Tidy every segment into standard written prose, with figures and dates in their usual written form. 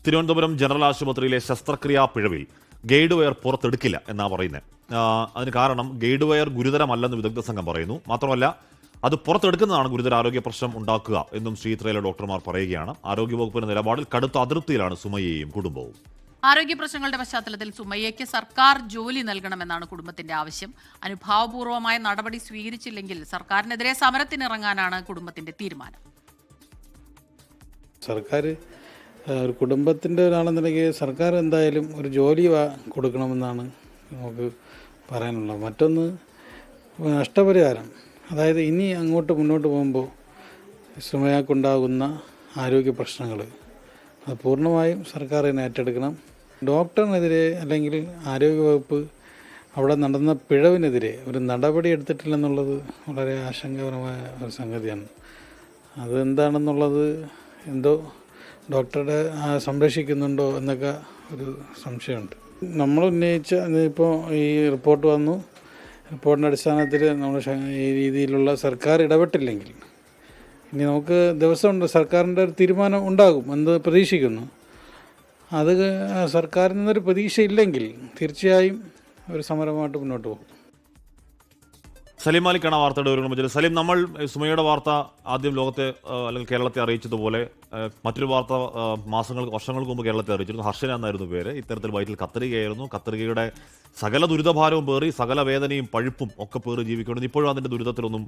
Thiruvananthapuram general ആശുപത്രിയിലെ ശസ്ത്രക്രിയാ പിഴവിൽ guide wire പുറത്തെടുക്കില്ല എന്നാണ് പറയുന്നത്. അതിന് കാരണം ഗൈഡ് വയർ ഗുരുതരമല്ലെന്ന് വിദഗ്ധ സംഘം പറയുന്നു. മാത്രമല്ല അത് പുറത്തെടുക്കുന്നതാണ് ഗുരുതര ആരോഗ്യ പ്രശ്നം ഉണ്ടാക്കുക എന്നും ശ്രീത്രയിലെ ഡോക്ടർമാർ പറയുകയാണ്. ആരോഗ്യവകുപ്പിന്റെ നിലപാടിൽ കടുത്ത അതൃപ്തിയിലാണ് സുമയ്യയും കുടുംബവും. ആരോഗ്യ പ്രശ്നങ്ങളുടെ പശ്ചാത്തലത്തിൽ സുമയ്യയ്ക്ക് സർക്കാർ ജോലി നൽകണമെന്നാണ് കുടുംബത്തിന്റെ ആവശ്യം. അനുഭാവപൂർവമായ നടപടി സ്വീകരിച്ചില്ലെങ്കിൽ സർക്കാരിനെതിരെ സമരത്തിനിറങ്ങാനാണ് കുടുംബത്തിന്റെ തീരുമാനം. സർക്കാർ ഒരു കുടുംബത്തിൻ്റെ ഒരാളെന്നുണ്ടെങ്കിൽ സർക്കാർ എന്തായാലും ഒരു ജോലി കൊടുക്കണമെന്നാണ് നമുക്ക് പറയാനുള്ളത്. മറ്റൊന്ന് നഷ്ടപരിഹാരം, അതായത് ഇനി അങ്ങോട്ട് മുന്നോട്ട് പോകുമ്പോൾ സുമയ്യക്കുണ്ടാകുന്ന ആരോഗ്യ പ്രശ്നങ്ങൾ അത് പൂർണ്ണമായും സർക്കാർ തന്നെ ഏറ്റെടുക്കണം. ഡോക്ടറിനെതിരെ അല്ലെങ്കിൽ ആരോഗ്യവകുപ്പ് അവിടെ നടന്ന പിഴവിനെതിരെ ഒരു നടപടി എടുത്തിട്ടില്ലെന്നുള്ളത് വളരെ ആശങ്കപരമായ ഒരു സംഗതിയാണ്. അതെന്താണെന്നുള്ളത് എന്തോ ഡോക്ടറുടെ സംരക്ഷിക്കുന്നുണ്ടോ എന്നൊക്കെ ഒരു സംശയമുണ്ട്. നമ്മൾ ഉന്നയിച്ച ഇപ്പോൾ ഈ റിപ്പോർട്ട് വന്നു, റിപ്പോർട്ടിൻ്റെ അടിസ്ഥാനത്തിൽ നമ്മൾ ഈ രീതിയിലുള്ള സർക്കാർ ഇടപെട്ടില്ലെങ്കിൽ ഇനി നമുക്ക് ദിവസമുണ്ട്, സർക്കാരിൻ്റെ ഒരു തീരുമാനം ഉണ്ടാകും എന്ന് പ്രതീക്ഷിക്കുന്നു. അത് സർക്കാരിൽ നിന്നൊരു പ്രതീക്ഷയില്ലെങ്കിൽ തീർച്ചയായും ഒരു സമരമായിട്ട് മുന്നോട്ട് പോകും. സലീം മാലിക്കാണ് വാർത്തയുടെ ഒരു സലീം, നമ്മൾ സുമയ്യയുടെ വാർത്ത ആദ്യം ലോകത്തെ അല്ലെങ്കിൽ കേരളത്തെ അറിയിച്ചതുപോലെ മറ്റൊരു വാർത്ത വർഷങ്ങൾക്ക് മുമ്പ് കേരളത്തെ അറിയിച്ചിരുന്നു. ഹർഷന എന്നായിരുന്നു പേര്. ഇത്തരത്തിൽ വയറ്റിൽ കത്രികയായിരുന്നു. കത്രികയുടെ സകല ദുരിതഭാരവും പേറി, സകല വേദനയും പഴുപ്പും ഒക്കെ പേറി ജീവിക്കണം. ഇപ്പോഴും അതിന്റെ ദുരിതത്തിലൊന്നും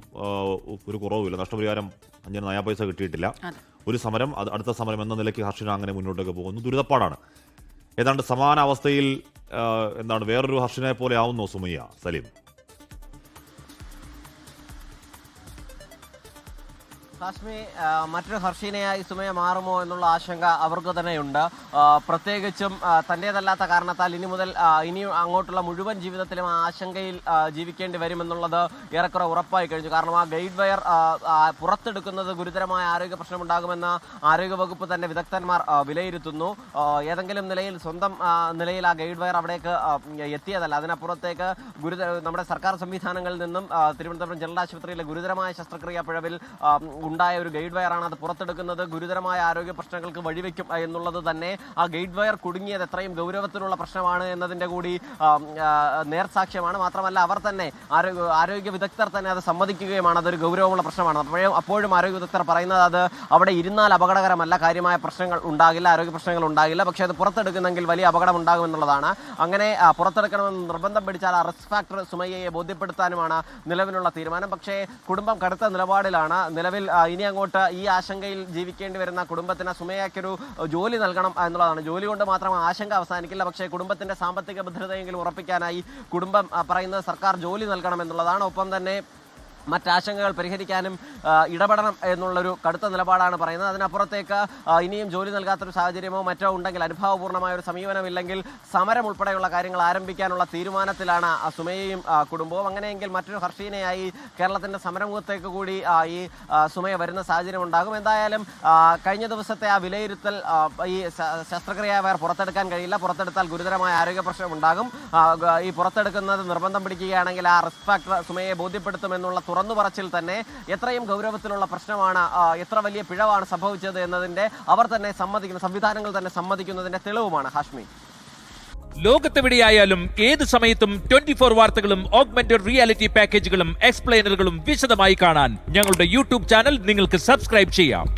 ഒരു കുറവുമില്ല. നഷ്ടപരിഹാരം 5 നയാ പൈസ കിട്ടിയിട്ടില്ല. ഒരു സമരം, അടുത്ത സമരം എന്ന നിലയ്ക്ക് ഹർഷന അങ്ങനെ മുന്നോട്ടേക്ക് പോകുന്നു. ദുരിതപ്പാടാണ്. ഏതാണ്ട് സമാന അവസ്ഥയിൽ വേറൊരു ഹർഷനെ പോലെ ആവുന്നോ സുമയ്യ? സലീം, കാശ്മീർ മറ്റൊരു ഹർഷീനയായി സുമയ്യ മാറുമോ എന്നുള്ള ആശങ്ക അവർക്ക് തന്നെയുണ്ട്. പ്രത്യേകിച്ചും തൻ്റേതല്ലാത്ത കാരണത്താൽ ഇനി അങ്ങോട്ടുള്ള മുഴുവൻ ജീവിതത്തിലും ആ ആശങ്കയിൽ ജീവിക്കേണ്ടി വരുമെന്നുള്ളത് ഏറെക്കുറെ ഉറപ്പായി കഴിഞ്ഞു. കാരണം ആ ഗൈഡ് വയർ പുറത്തെടുക്കുന്നത് ഗുരുതരമായ ആരോഗ്യ പ്രശ്നമുണ്ടാകുമെന്ന് ആരോഗ്യവകുപ്പ് തന്നെ വിദഗ്ധന്മാർ വിലയിരുത്തുന്നു. ഏതെങ്കിലും നിലയിൽ സ്വന്തം നിലയിൽ ആ ഗൈഡ് വയർ അവിടേക്ക് എത്തിയതല്ല. അതിനപ്പുറത്തേക്ക് നമ്മുടെ സർക്കാർ സംവിധാനങ്ങളിൽ നിന്നും തിരുവനന്തപുരം ജനറൽ ആശുപത്രിയിലെ ഗുരുതരമായ ശസ്ത്രക്രിയാ പിഴവിൽ ഉണ്ടായ ഒരു ഗൈഡ് വയറാണ് അത് പുറത്തെടുക്കുന്നത്. ഗുരുതരമായ ആരോഗ്യ പ്രശ്നങ്ങൾക്ക് വഴിവെക്കും എന്നുള്ളത് തന്നെ ആ ഗൈഡ് വയർ കുടുങ്ങിയത് എത്രയും ഗൗരവത്തിലുള്ള പ്രശ്നമാണ് എന്നതിൻ്റെ കൂടി നേർസാക്ഷ്യമാണ്. മാത്രമല്ല അവർ തന്നെ ആരോഗ്യ വിദഗ്ധർ തന്നെ അത് സമ്മതിക്കുകയുമാണ്, അതൊരു ഗൗരവമുള്ള പ്രശ്നമാണ്. അപ്പോഴും ആരോഗ്യ വിദഗ്ധർ പറയുന്നത് അത് അവിടെ ഇരുന്നാൽ അപകടകരമല്ല, കാര്യമായ പ്രശ്നങ്ങൾ ഉണ്ടാകില്ല, ആരോഗ്യ പ്രശ്നങ്ങൾ ഉണ്ടാകില്ല. പക്ഷേ അത് പുറത്തെടുക്കുന്നെങ്കിൽ വലിയ അപകടം ഉണ്ടാകുമെന്നുള്ളതാണ്. അങ്ങനെ പുറത്തെടുക്കണമെന്ന് നിർബന്ധം പിടിച്ചാൽ ആ റിസ്ക് ഫാക്ടർ സുമയ്യയെ ബോധ്യപ്പെടുത്താനുമാണ് നിലവിലുള്ള തീരുമാനം. പക്ഷേ കുടുംബം കടുത്ത നിലപാടിലാണ്. നിലവിൽ ഇനി അങ്ങോട്ട് ഈ ആശങ്കയിൽ ജീവിക്കേണ്ടി വരുന്ന കുടുംബത്തിന് സുമയ്യയ്ക്കൊരു ജോലി നൽകണം എന്നുള്ളതാണ്. ജോലി കൊണ്ട് മാത്രം ആശങ്ക അവസാനിക്കില്ല. പക്ഷേ കുടുംബത്തിന്റെ സാമ്പത്തിക ഭദ്രതയെങ്കിലും ഉറപ്പിക്കാനായി കുടുംബം പറയുന്നത് സർക്കാർ ജോലി നൽകണം എന്നുള്ളതാണ്. ഒപ്പം തന്നെ മറ്റാശങ്കകൾ പരിഹരിക്കാനും ഇടപെടണം എന്നുള്ളൊരു കടുത്ത നിലപാടാണ് പറയുന്നത്. അതിനപ്പുറത്തേക്ക് ഇനിയും ജോലി നൽകാത്തൊരു സാഹചര്യമോ മറ്റോ ഉണ്ടെങ്കിൽ, അനുഭാവപൂർണ്ണമായ ഒരു സമീപനമില്ലെങ്കിൽ സമരം ഉൾപ്പെടെയുള്ള കാര്യങ്ങൾ ആരംഭിക്കാനുള്ള തീരുമാനത്തിലാണ് സുമയ്യയും കുടുംബവും. അങ്ങനെയെങ്കിൽ മറ്റൊരു ഹർഷീനയായി കേരളത്തിൻ്റെ സമരമുഖത്തേക്ക് കൂടി ഈ സുമയ്യ വരുന്ന സാഹചര്യം ഉണ്ടാകും. എന്തായാലും കഴിഞ്ഞ ദിവസത്തെ ആ വിലയിരുത്തൽ ഈ ശസ്ത്രക്രിയ വയർ പുറത്തെടുക്കാൻ കഴിയില്ല, പുറത്തെടുത്താൽ ഗുരുതരമായ ആരോഗ്യ പ്രശ്നം ഉണ്ടാകും, ഈ പുറത്തെടുക്കുന്നത് നിർബന്ധം പിടിക്കുകയാണെങ്കിൽ ആ റിസ്ക് ഫാക്ടർ സുമയ്യയെ ബോധ്യപ്പെടുത്തുമെന്നുള്ള തുറന്നു പറച്ചിൽ തന്നെ എത്രയും ഗൗരവത്തിലുള്ള പ്രശ്നമാണ്, എത്ര വലിയ പിഴവാണ് സംഭവിച്ചത് എന്നതിന്റെ അവർ തന്നെ സമ്മതിക്കുന്ന, സംവിധാനങ്ങൾ തന്നെ സമ്മതിക്കുന്നതിന്റെ തെളിവുമാണ്. ഹാഷ്മി, ലോകത്തെവിടെയായാലും ഏത് സമയത്തും 24 വാർത്തകളും ഓഗ്മെന്റഡ് റിയാലിറ്റി പാക്കേജുകളും എക്സ്പ്ലെയിനറുകളും വിശദമായി കാണാൻ ഞങ്ങളുടെ യൂട്യൂബ് ചാനൽ നിങ്ങൾക്ക് സബ്സ്ക്രൈബ് ചെയ്യാം.